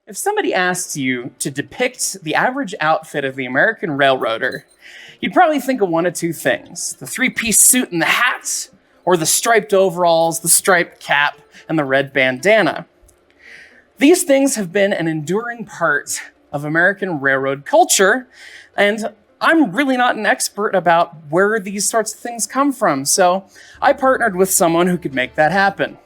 If somebody asks you to depict the average outfit of the American railroader, you'd probably think of one of two things: the three-piece suit and the hat, or the striped overalls, the striped cap, and the red bandana. These things have been an enduring part of American railroad culture, and I'm really not an expert about where these sorts of things come from, so I partnered with someone who could make that happen.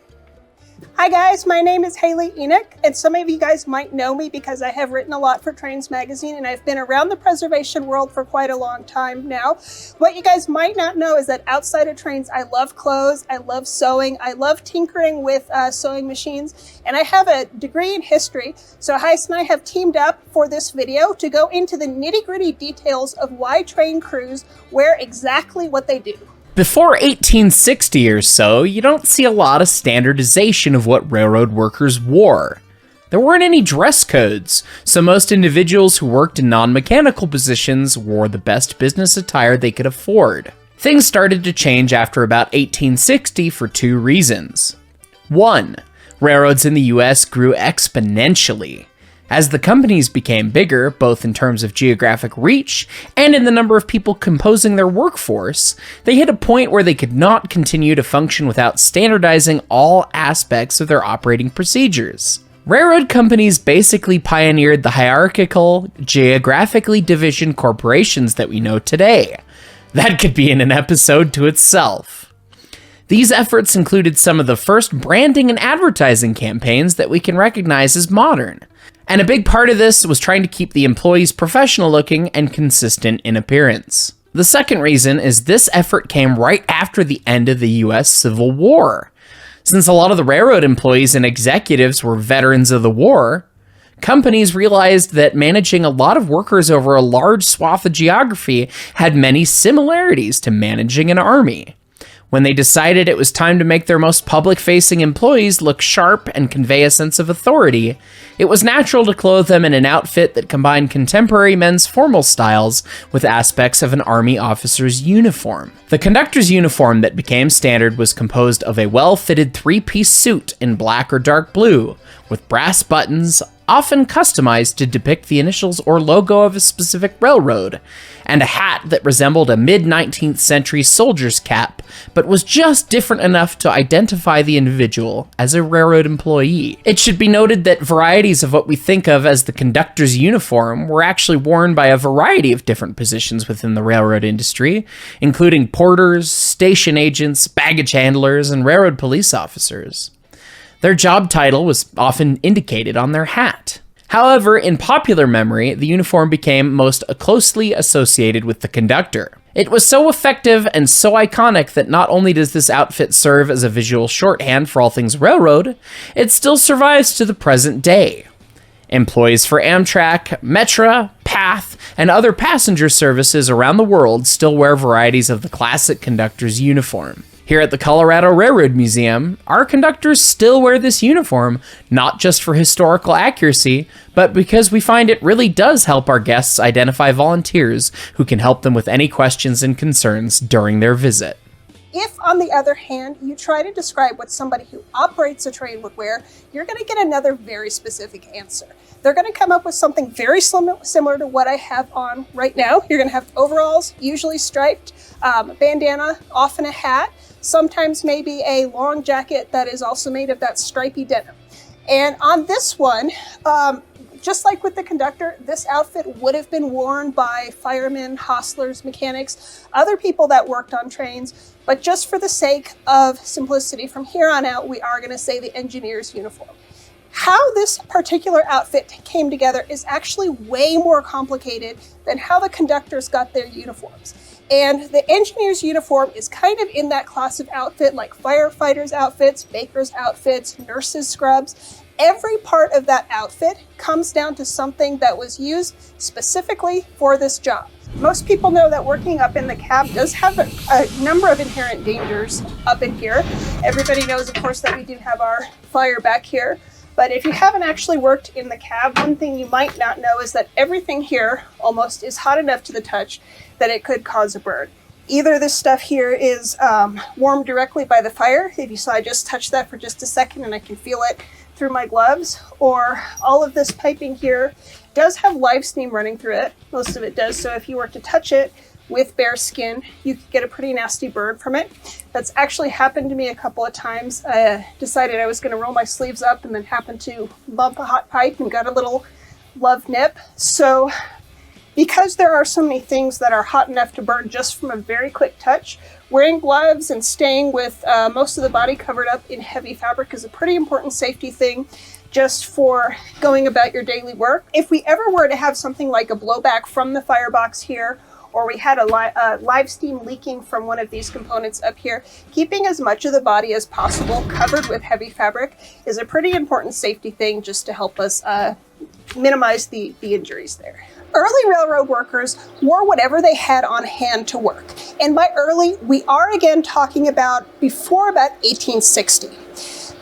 Hi guys, my name is Hayley Enoch, and some of you guys might know me because I have written a lot for Trains Magazine and I've been around the preservation world for quite a long time now. What you guys might not know is that outside of trains, I love clothes, I love sewing, I love tinkering with sewing machines, and I have a degree in history. So Heist and I have teamed up for this video to go into the nitty-gritty details of why train crews wear exactly what they do. Before 1860 or so, you don't see a lot of standardization of what railroad workers wore. There weren't any dress codes, so most individuals who worked in non-mechanical positions wore the best business attire they could afford. Things started to change after about 1860 for two reasons. 1. Railroads in the US grew exponentially. As the companies became bigger, both in terms of geographic reach and in the number of people composing their workforce, they hit a point where they could not continue to function without standardizing all aspects of their operating procedures. Railroad companies basically pioneered the hierarchical, geographically divisioned corporations that we know today. That could be in an episode to itself. These efforts included some of the first branding and advertising campaigns that we can recognize as modern. And a big part of this was trying to keep the employees professional looking and consistent in appearance. The second reason is this effort came right after the end of the US Civil War. Since a lot of the railroad employees and executives were veterans of the war, companies realized that managing a lot of workers over a large swath of geography had many similarities to managing an army. When they decided it was time to make their most public-facing employees look sharp and convey a sense of authority, it was natural to clothe them in an outfit that combined contemporary men's formal styles with aspects of an army officer's uniform. The conductor's uniform that became standard was composed of a well-fitted three-piece suit in black or dark blue, with brass buttons, often customized to depict the initials or logo of a specific railroad, and a hat that resembled a mid-19th century soldier's cap, but was just different enough to identify the individual as a railroad employee. It should be noted that varieties of what we think of as the conductor's uniform were actually worn by a variety of different positions within the railroad industry, including porters, station agents, baggage handlers, and railroad police officers. Their job title was often indicated on their hat. However, in popular memory, the uniform became most closely associated with the conductor. It was so effective and so iconic that not only does this outfit serve as a visual shorthand for all things railroad, it still survives to the present day. Employees for Amtrak, Metra, PATH, and other passenger services around the world still wear varieties of the classic conductor's uniform. Here at the Colorado Railroad Museum, our conductors still wear this uniform, not just for historical accuracy, but because we find it really does help our guests identify volunteers who can help them with any questions and concerns during their visit. If, on the other hand, you try to describe what somebody who operates a train would wear, you're going to get another very specific answer. They're going to come up with something very similar to what I have on right now. You're going to have overalls, usually striped, a bandana, often a hat, sometimes maybe a long jacket that is also made of that stripy denim. And on this one, just like with the conductor, this outfit would have been worn by firemen, hostlers, mechanics, other people that worked on trains. But just for the sake of simplicity, from here on out, we are going to say the engineer's uniform. How this particular outfit came together is actually way more complicated than how the conductors got their uniforms. And the engineer's uniform is kind of in that class of outfit, like firefighters' outfits, bakers' outfits, nurses' scrubs. Every part of that outfit comes down to something that was used specifically for this job. Most people know that working up in the cab does have a number of inherent dangers up in here. Everybody knows, of course, that we do have our fire back here. But if you haven't actually worked in the cab, one thing you might not know is that everything here almost is hot enough to the touch that it could cause a burn. Either this stuff here is warmed directly by the fire. If you saw, I just touched that for just a second and I can feel it through my gloves, or all of this piping here does have live steam running through it. Most of it does. So if you were to touch it with bare skin, you could get a pretty nasty burn from it. That's actually happened to me a couple of times. I decided I was going to roll my sleeves up and then happened to love the hot pipe and got a little love nip. So because there are so many things that are hot enough to burn just from a very quick touch, wearing gloves and staying with most of the body covered up in heavy fabric is a pretty important safety thing just for going about your daily work. If we ever were to have something like a blowback from the firebox here, or we had a live steam leaking from one of these components up here, keeping as much of the body as possible covered with heavy fabric is a pretty important safety thing just to help us minimize the injuries there. Early railroad workers wore whatever they had on hand to work. And by early, we are again talking about before about 1860.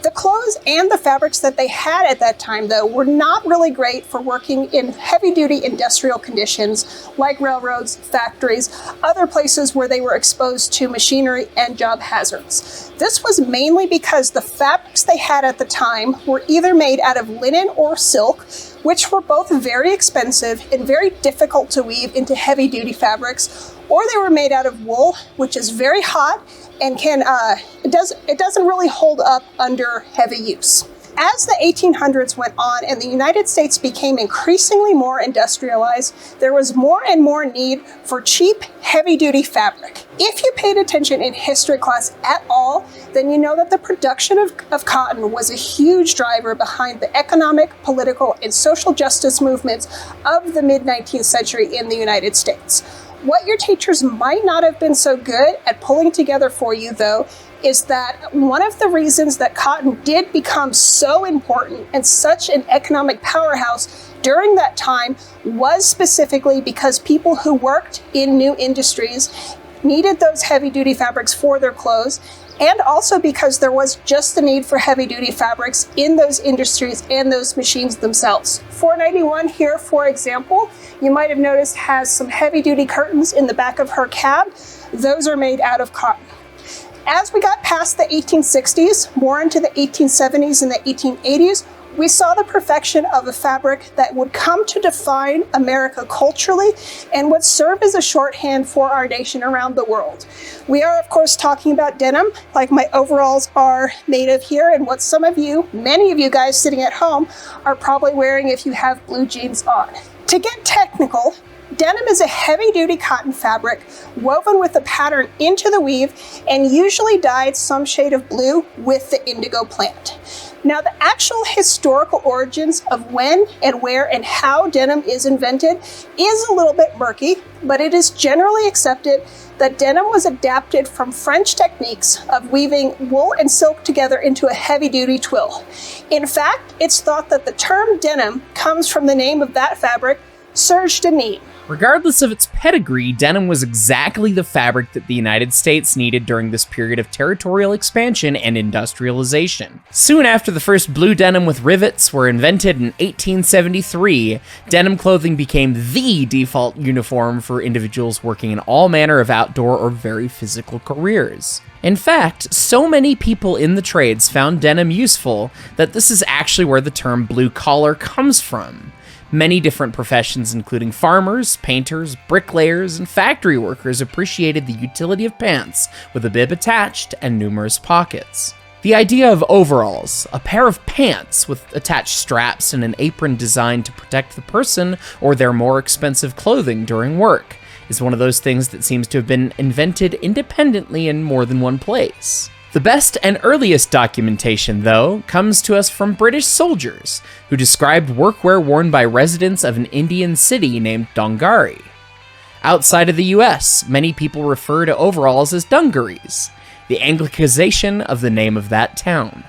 The clothes and the fabrics that they had at that time, though, were not really great for working in heavy-duty industrial conditions like railroads, factories, other places where they were exposed to machinery and job hazards. This was mainly because the fabrics they had at the time were either made out of linen or silk, which were both very expensive and very difficult to weave into heavy-duty fabrics, or they were made out of wool, which is very hot and it doesn't really hold up under heavy use. As the 1800s went on and the United States became increasingly more industrialized, there was more and more need for cheap, heavy-duty fabric. If you paid attention in history class at all, then you know that the production of cotton was a huge driver behind the economic, political, and social justice movements of the mid-19th century in the United States. What your teachers might not have been so good at pulling together for you, though, is that one of the reasons that cotton did become so important and such an economic powerhouse during that time was specifically because people who worked in new industries needed those heavy-duty fabrics for their clothes, and also because there was just the need for heavy-duty fabrics in those industries and those machines themselves. 491 here, for example, you might have noticed has some heavy-duty curtains in the back of her cab. Those are made out of cotton. As we got past the 1860s, more into the 1870s and the 1880s, we saw the perfection of a fabric that would come to define America culturally and would serve as a shorthand for our nation around the world. We are, of course, talking about denim, like my overalls are made of here, and what some of you, many of you guys sitting at home, are probably wearing if you have blue jeans on. To get technical, denim is a heavy-duty cotton fabric woven with a pattern into the weave and usually dyed some shade of blue with the indigo plant. Now, the actual historical origins of when and where and how denim is invented is a little bit murky, but it is generally accepted that denim was adapted from French techniques of weaving wool and silk together into a heavy-duty twill. In fact, it's thought that the term denim comes from the name of that fabric, serge de Nîmes. Regardless of its pedigree, denim was exactly the fabric that the United States needed during this period of territorial expansion and industrialization. Soon after the first blue denim with rivets were invented in 1873, denim clothing became the default uniform for individuals working in all manner of outdoor or very physical careers. In fact, so many people in the trades found denim useful that this is actually where the term blue collar comes from. Many different professions, including farmers, painters, bricklayers, and factory workers, appreciated the utility of pants with a bib attached and numerous pockets. The idea of overalls, a pair of pants with attached straps and an apron designed to protect the person or their more expensive clothing during work, is one of those things that seems to have been invented independently in more than one place. The best and earliest documentation, though, comes to us from British soldiers, who described workwear worn by residents of an Indian city named Dongari. Outside of the US, many people refer to overalls as dungarees, the Anglicization of the name of that town.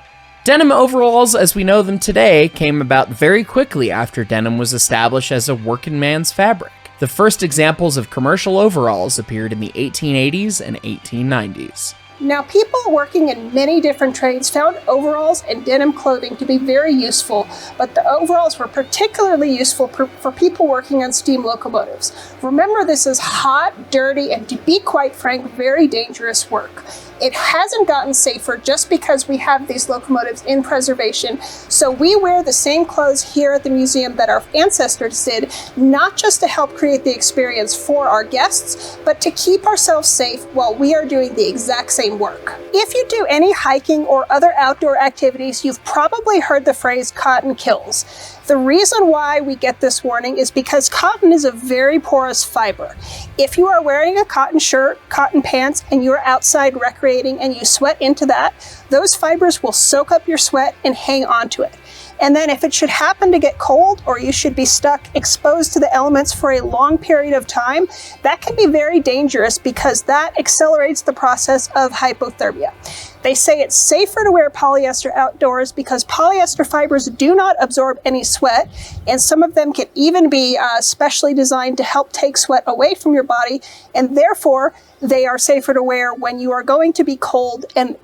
Denim overalls, as we know them today, came about very quickly after denim was established as a working man's fabric. The first examples of commercial overalls appeared in the 1880s and 1890s. Now, people working in many different trades found overalls and denim clothing to be very useful, but the overalls were particularly useful for people working on steam locomotives. Remember, this is hot, dirty, and to be quite frank, very dangerous work. It hasn't gotten safer just because we have these locomotives in preservation, so we wear the same clothes here at the museum that our ancestors did, not just to help create the experience for our guests, but to keep ourselves safe while we are doing the exact same work. If you do any hiking or other outdoor activities, you've probably heard the phrase "cotton kills." The reason why we get this warning is because cotton is a very porous fiber. If you are wearing a cotton shirt, cotton pants, and you're outside recreating and you sweat into that, those fibers will soak up your sweat and hang onto it. And then if it should happen to get cold, or you should be stuck exposed to the elements for a long period of time, that can be very dangerous because that accelerates the process of hypothermia. They say it's safer to wear polyester outdoors because polyester fibers do not absorb any sweat, and some of them can even be specially designed to help take sweat away from your body, and therefore they are safer to wear when you are going to be cold and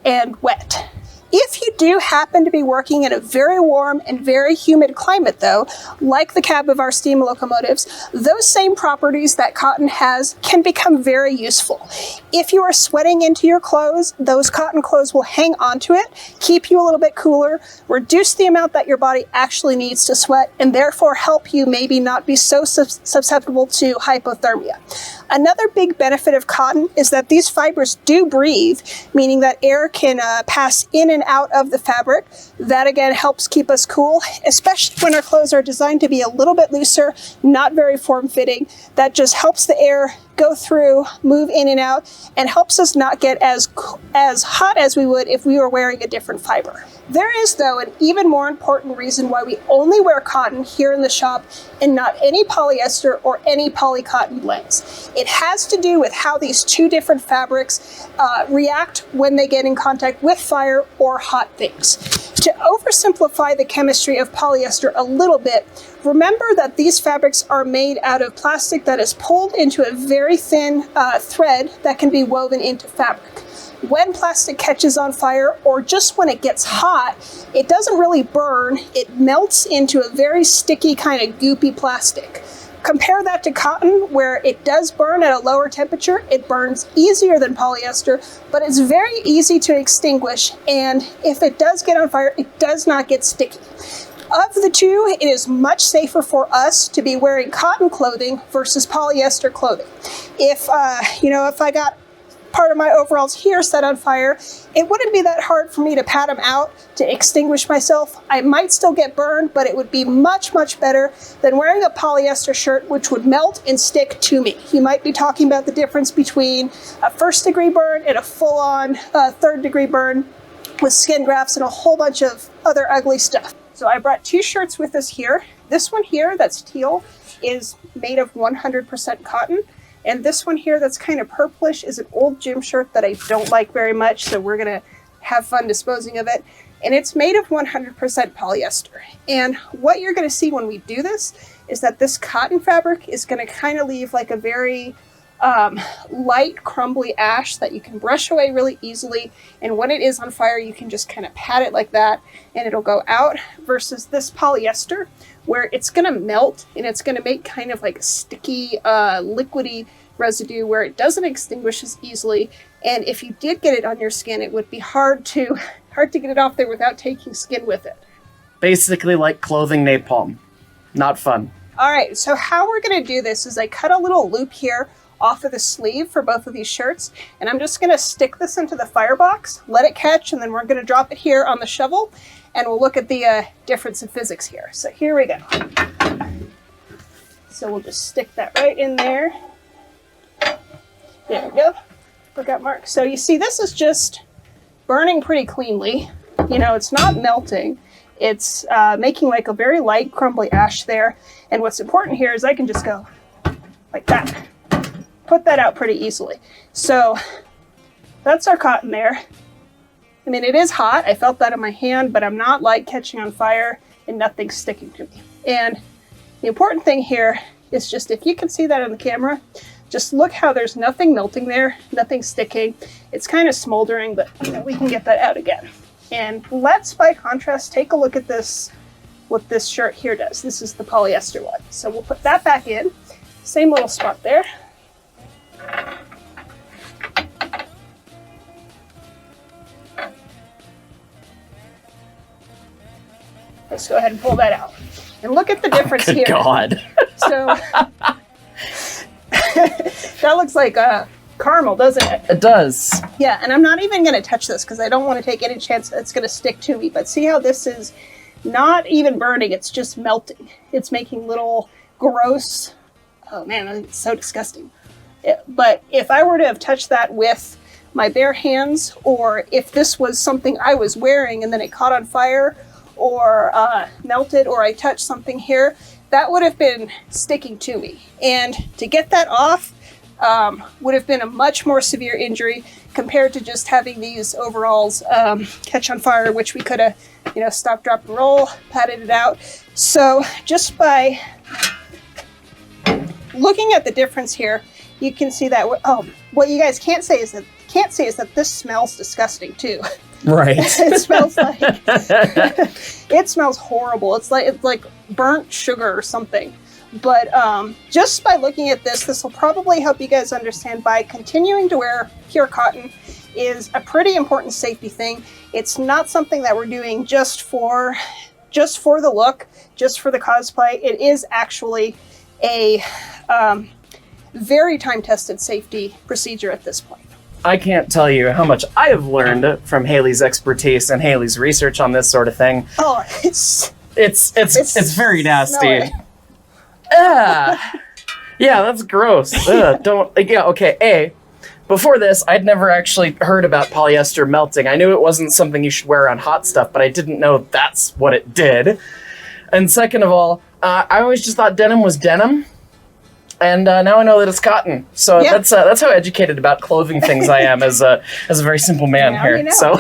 wet. If you do happen to be working in a very warm and very humid climate though, like the cab of our steam locomotives, those same properties that cotton has can become very useful. If you are sweating into your clothes, those cotton clothes will hang onto it, keep you a little bit cooler, reduce the amount that your body actually needs to sweat, and therefore help you maybe not be so susceptible to hypothermia. Another big benefit of cotton is that these fibers do breathe, meaning that air can pass in and out of the fabric. That again helps keep us cool, especially when our clothes are designed to be a little bit looser, not very form-fitting. That just helps the air go through, move in and out, and helps us not get as hot as we would if we were wearing a different fiber. There is, though, an even more important reason why we only wear cotton here in the shop and not any polyester or any polycotton blends. It has to do with how these two different fabrics react when they get in contact with fire or hot things. To oversimplify the chemistry of polyester a little bit, remember that these fabrics are made out of plastic that is pulled into a very thin thread that can be woven into fabric. When plastic catches on fire, or just when it gets hot, it doesn't really burn, it melts into a very sticky kind of goopy plastic. Compare that to cotton, where it does burn at a lower temperature. It burns easier than polyester, but it's very easy to extinguish, and if it does get on fire, it does not get sticky. Of the two, it is much safer for us to be wearing cotton clothing versus polyester clothing. If I got part of my overalls here set on fire, it wouldn't be that hard for me to pat them out to extinguish myself. I might still get burned, but it would be much, much better than wearing a polyester shirt, which would melt and stick to me. You might be talking about the difference between a first-degree burn and a full-on third-degree burn with skin grafts and a whole bunch of other ugly stuff. So I brought two shirts with us here. This one here that's teal is made of 100% cotton. And this one here that's kind of purplish is an old gym shirt that I don't like very much, so we're gonna have fun disposing of it. And it's made of 100% polyester. And what you're gonna see when we do this is that this cotton fabric is gonna kind of leave like a very light, crumbly ash that you can brush away really easily. And when it is on fire, you can just kind of pat it like that and it'll go out, versus this polyester, where it's going to melt and it's going to make kind of like a sticky, liquidy residue where it doesn't extinguish as easily. And if you did get it on your skin, it would be hard to get it off there without taking skin with it. Basically like clothing napalm. Not fun. All right, so how we're going to do this is I cut a little loop here off of the sleeve for both of these shirts, and I'm just going to stick this into the firebox, let it catch, and then we're going to drop it here on the shovel, and we'll look at the difference in physics here. So here we go. So we'll just stick that right in there. There we go. Look at Mark. So you see, this is just burning pretty cleanly. You know, it's not melting. It's making like a very light, crumbly ash there. And what's important here is I can just go like that. Put that out pretty easily. So that's our cotton there. I mean, it is hot. I felt that in my hand, but I'm not like catching on fire and nothing's sticking to me. And the important thing here is just, if you can see that on the camera, Just look how there's nothing melting there, nothing sticking. It's kind of smoldering, but we can get that out again. And let's, by contrast, take a look at this, what this shirt here does. This is the polyester one. So we'll put that back in. Same little spot there. Let's go ahead and pull that out. And look at the difference here. God. So that looks like caramel, doesn't it? It does. Yeah, and I'm not even going to touch this because I don't want to take any chance that it's going to stick to me. But see how this is not even burning, it's just melting. It's making little gross, oh man, it's so disgusting. But if I were to have touched that with my bare hands, or if this was something I was wearing and then it caught on fire, or melted, or I touched something here, that would have been sticking to me. And to get that off would have been a much more severe injury compared to just having these overalls catch on fire, which we could have, stop, drop, and roll, patted it out. So just by looking at the difference here, you can see that. What you guys can't say is that this smells disgusting too. Right. It smells like it smells horrible. It's like burnt sugar or something. But just by looking at this will probably help you guys understand by continuing to wear pure cotton is a pretty important safety thing. It's not something that we're doing just for the look, just for the cosplay. It is actually a very time-tested safety procedure at this point. I can't tell you how much I have learned from Hayley's expertise and Hayley's research on this sort of thing. Oh, it's very nasty. smelly. Yeah, that's gross. Okay. Before this, I'd never actually heard about polyester melting. I knew it wasn't something you should wear on hot stuff, but I didn't know that's what it did. And second of all, I always just thought denim was denim. And now I know that it's cotton. So yeah. That's how educated about clothing things I am as a very simple man now here. You know. So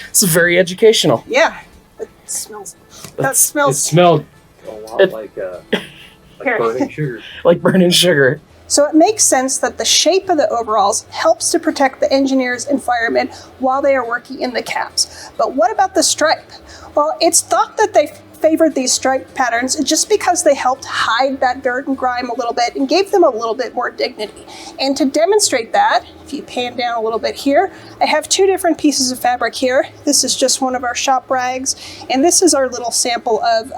it's very educational. Yeah, it smells. It smells. smelled A lot like burning sugar. like burning sugar. So it makes sense that the shape of the overalls helps to protect the engineers and firemen while they are working in the cabs. But what about the stripe? Well, it's thought that they favored these stripe patterns just because they helped hide that dirt and grime a little bit and gave them a little bit more dignity. And to demonstrate that, if you pan down a little bit here, I have two different pieces of fabric here. This is just one of our shop rags, and this is our little sample of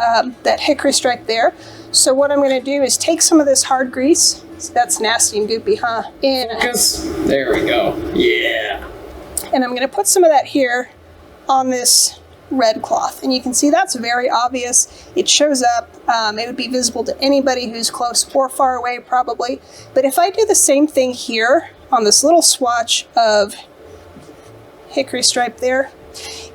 that hickory stripe there. So what I'm going to do is take some of this hard grease. That's nasty and goopy, huh? And There we go. Yeah. and I'm going to put some of that here on this red cloth, and you can see that's very obvious. It shows up. It would be visible to anybody who's close or far away probably. But if I do the same thing here on this little swatch of hickory stripe there,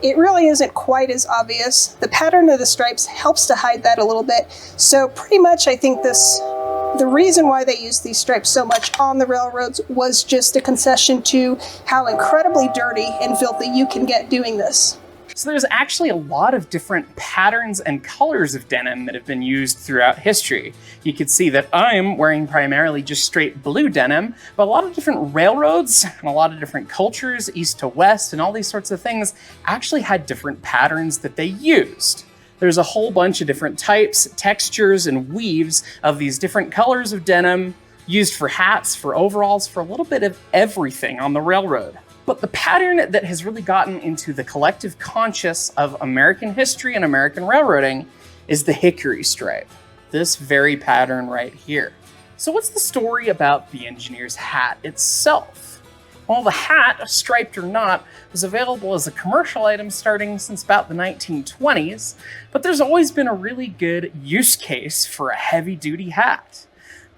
it really isn't quite as obvious. The pattern of the stripes helps to hide that a little bit. So pretty much I think the reason why they used these stripes so much on the railroads was just a concession to how incredibly dirty and filthy you can get doing this. So there's actually a lot of different patterns and colors of denim that have been used throughout history. You could see that I'm wearing primarily just straight blue denim, but a lot of different railroads and a lot of different cultures, east to west, and all these sorts of things actually had different patterns that they used. There's a whole bunch of different types, textures, and weaves of these different colors of denim used for hats, for overalls, for a little bit of everything on the railroad. But the pattern that has really gotten into the collective conscious of American history and American railroading is the hickory stripe. This very pattern right here. So what's the story about the engineer's hat itself? Well, the hat, striped or not, was available as a commercial item starting since about the 1920s, but there's always been a really good use case for a heavy-duty hat.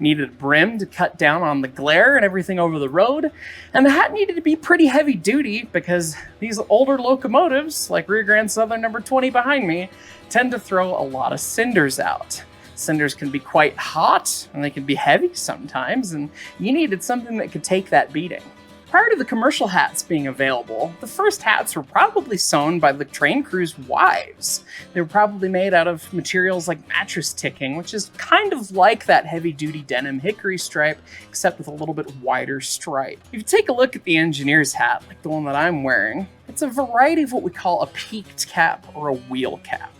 Needed a brim to cut down on the glare and everything over the road, and the hat needed to be pretty heavy duty because these older locomotives, like Rear Grand Southern number 20 behind me, tend to throw a lot of cinders out. Cinders can be quite hot, and they can be heavy sometimes, and you needed something that could take that beating. Prior to the commercial hats being available, the first hats were probably sewn by the train crew's wives. They were probably made out of materials like mattress ticking, which is kind of like that heavy-duty denim hickory stripe, except with a little bit wider stripe. If you take a look at the engineer's hat, like the one that I'm wearing, it's a variety of what we call a peaked cap or a wheel cap.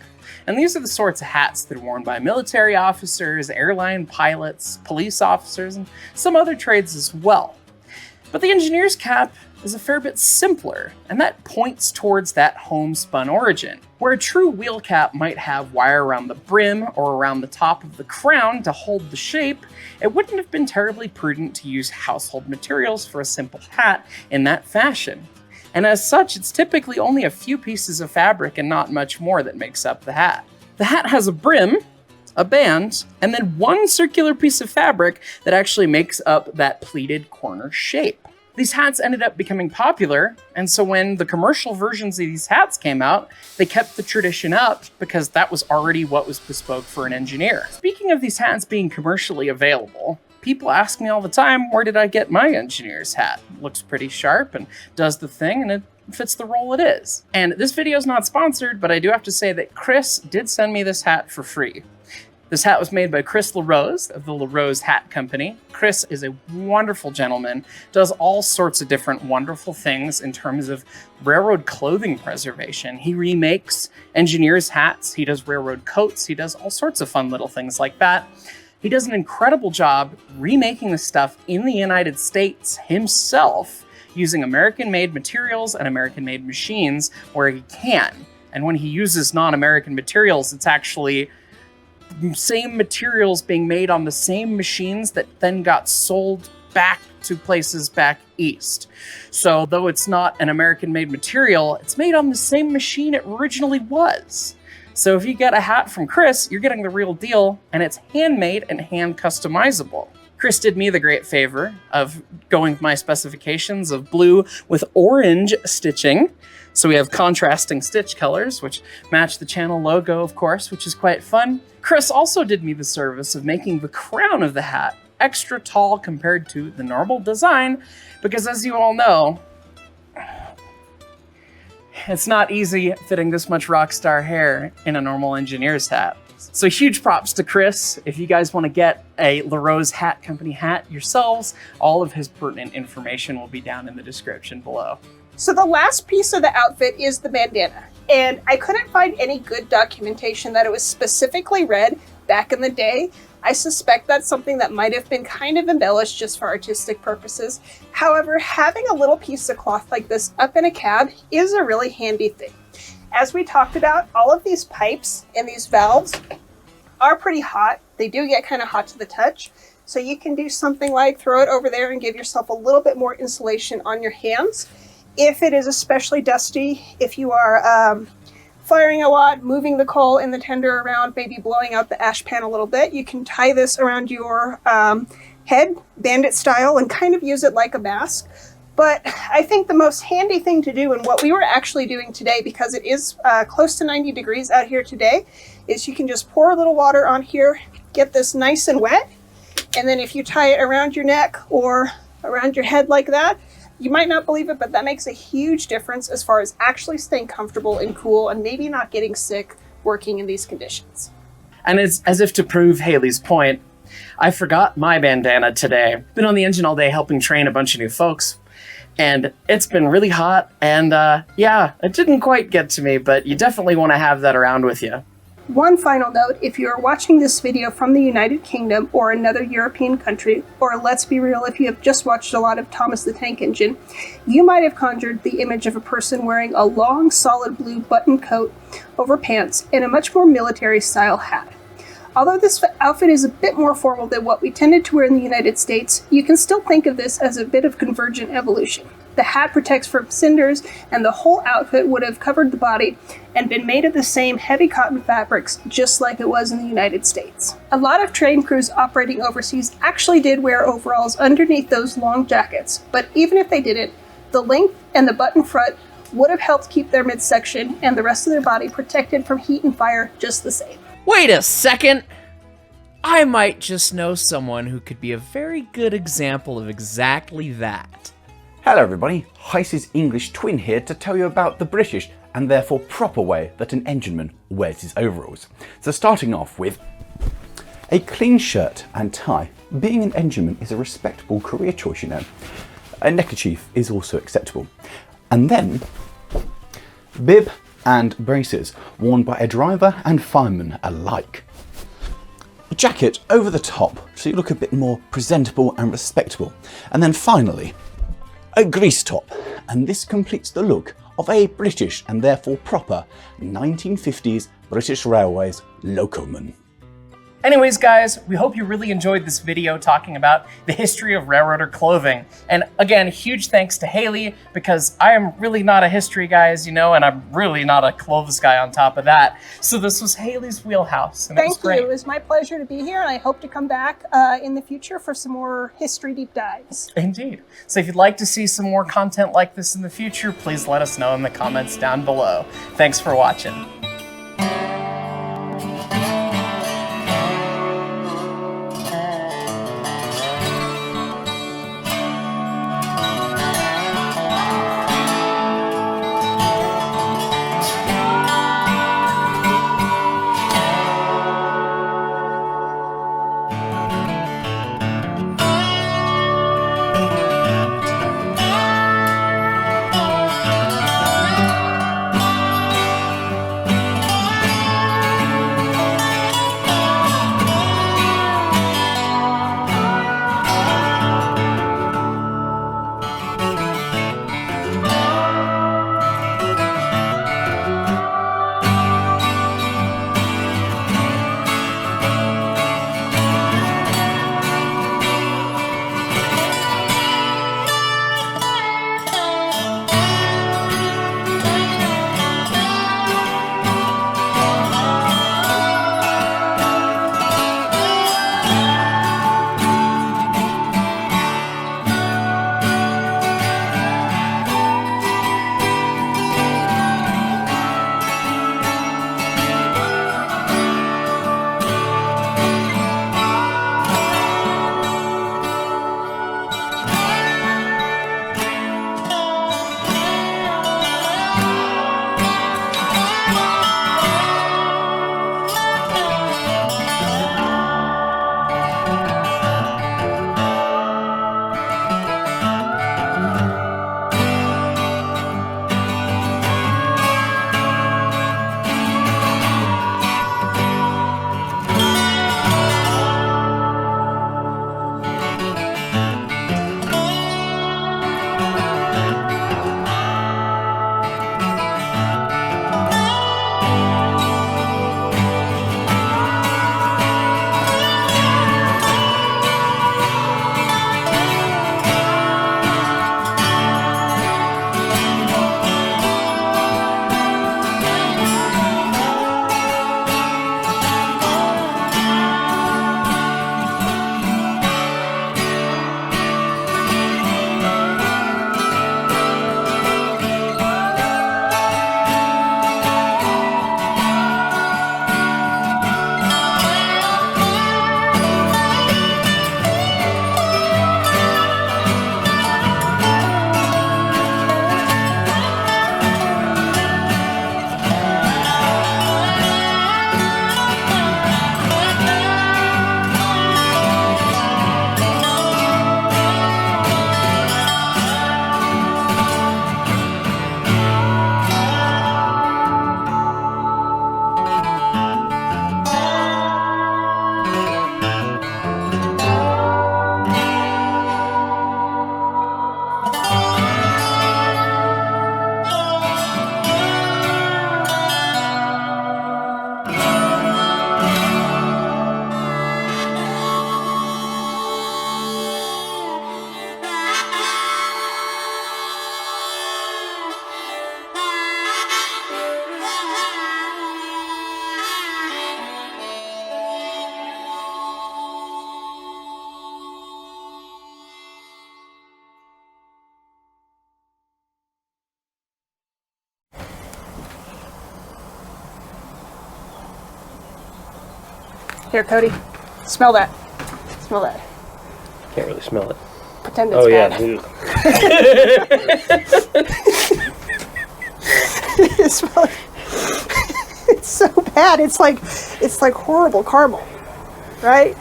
And these are the sorts of hats that are worn by military officers, airline pilots, police officers, and some other trades as well. But the engineer's cap is a fair bit simpler, and that points towards that homespun origin. Where a true wheel cap might have wire around the brim or around the top of the crown to hold the shape, it wouldn't have been terribly prudent to use household materials for a simple hat in that fashion. And as such, it's typically only a few pieces of fabric and not much more that makes up the hat. The hat has a brim, a band, and then one circular piece of fabric that actually makes up that pleated corner shape. These hats ended up becoming popular, and so when the commercial versions of these hats came out, they kept the tradition up because that was already what was bespoke for an engineer. Speaking of these hats being commercially available, people ask me all the time, where did I get my engineer's hat? It looks pretty sharp and does the thing, and it fits the role it is. And this video is not sponsored, but I do have to say that Chris did send me this hat for free. This hat was made by Chris LaRose of the LaRose Hat Company. Chris is a wonderful gentleman, does all sorts of different wonderful things in terms of railroad clothing preservation. He remakes engineers' hats, he does railroad coats, he does all sorts of fun little things like that. He does an incredible job remaking the stuff in the United States himself, using American-made materials and American-made machines where he can. And when he uses non-American materials, it's actually same materials being made on the same machines that then got sold back to places back east. So though it's not an American-made material, it's made on the same machine it originally was. So if you get a hat from Chris, you're getting the real deal, and it's handmade and hand customizable. Chris did me the great favor of going with my specifications of blue with orange stitching. So we have contrasting stitch colors, which match the channel logo, of course, which is quite fun. Chris also did me the service of making the crown of the hat extra tall compared to the normal design, because as you all know, it's not easy fitting this much rock star hair in a normal engineer's hat. So huge props to Chris. If you guys want to get a LaRose Hat Company hat yourselves, all of his pertinent information will be down in the description below. So the last piece of the outfit is the bandana, and I couldn't find any good documentation that it was specifically red back in the day. I suspect that's something that might have been kind of embellished just for artistic purposes. However, having a little piece of cloth like this up in a cab is a really handy thing. As we talked about, all of these pipes and these valves are pretty hot. They do get kind of hot to the touch. So you can do something like throw it over there and give yourself a little bit more insulation on your hands. If it is especially dusty, if you are firing a lot, moving the coal in the tender around, maybe blowing out the ash pan a little bit, you can tie this around your head, bandit style, and kind of use it like a mask. But I think the most handy thing to do, and what we were actually doing today, because it is close to 90 degrees out here today, is you can just pour a little water on here, get this nice and wet, and then if you tie it around your neck or around your head like that, you might not believe it, but that makes a huge difference as far as actually staying comfortable and cool and maybe not getting sick working in these conditions. And it's as if to prove Haley's point, I forgot my bandana today. Been on the engine all day helping train a bunch of new folks, and it's been really hot, and yeah, it didn't quite get to me, but you definitely want to have that around with you. One final note, if you are watching this video from the United Kingdom or another European country, or let's be real, if you have just watched a lot of Thomas the Tank Engine, you might have conjured the image of a person wearing a long, solid blue button coat over pants and a much more military-style hat. Although this outfit is a bit more formal than what we tended to wear in the United States, you can still think of this as a bit of convergent evolution. The hat protects from cinders, and the whole outfit would have covered the body and been made of the same heavy cotton fabrics, just like it was in the United States. A lot of train crews operating overseas actually did wear overalls underneath those long jackets, but even if they didn't, the length and the button front would have helped keep their midsection and the rest of their body protected from heat and fire just the same. Wait a second! I might just know someone who could be a very good example of exactly that. Hello everybody, Heiss's English twin here to tell you about the British and therefore proper way that an engineman wears his overalls. So starting off with a clean shirt and tie. Being an engineman is a respectable career choice, you know. A neckerchief is also acceptable. And then bib and braces worn by a driver and fireman alike. A jacket over the top so you look a bit more presentable and respectable. And then finally, a grease top. And this completes the look of a British and therefore proper 1950s British Railways locoman. Anyways, guys, we hope you really enjoyed this video talking about the history of railroader clothing. And again, huge thanks to Hayley, because I am really not a history guy, as you know, and I'm really not a clothes guy on top of that. So this was Hayley's wheelhouse, and it was Thank great. you. It was my pleasure to be here, and I hope to come back in the future for some more history deep dives. Indeed. So if you'd like to see some more content like this in the future, please let us know in the comments down below. Thanks for watching. Here, Cody. Smell that. Smell that. Can't really smell it. pretend it's Oh yeah. bad. Ew. It's so bad. It's like horrible caramel, right?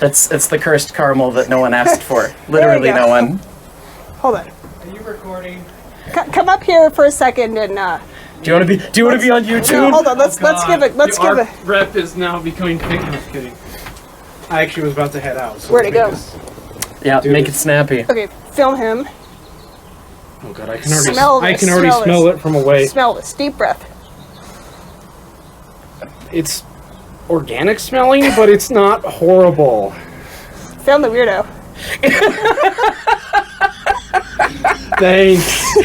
It's the cursed caramel that no one asked for. Literally go. no one. Hold on. Are you recording? Come up here for a second and Do you want to be on YouTube? no, hold on. Let's give it. Let's give it. Rep is now becoming pink. No, I'm kidding. I actually was about to head out. So Where'd it go? Yeah, Dude. make it snappy. Okay, film him. Oh god, I can already Smell I this, can already smell smell this. it from away. Smell this. Deep breath. It's organic smelling, but it's not horrible. Film the weirdo. Thanks.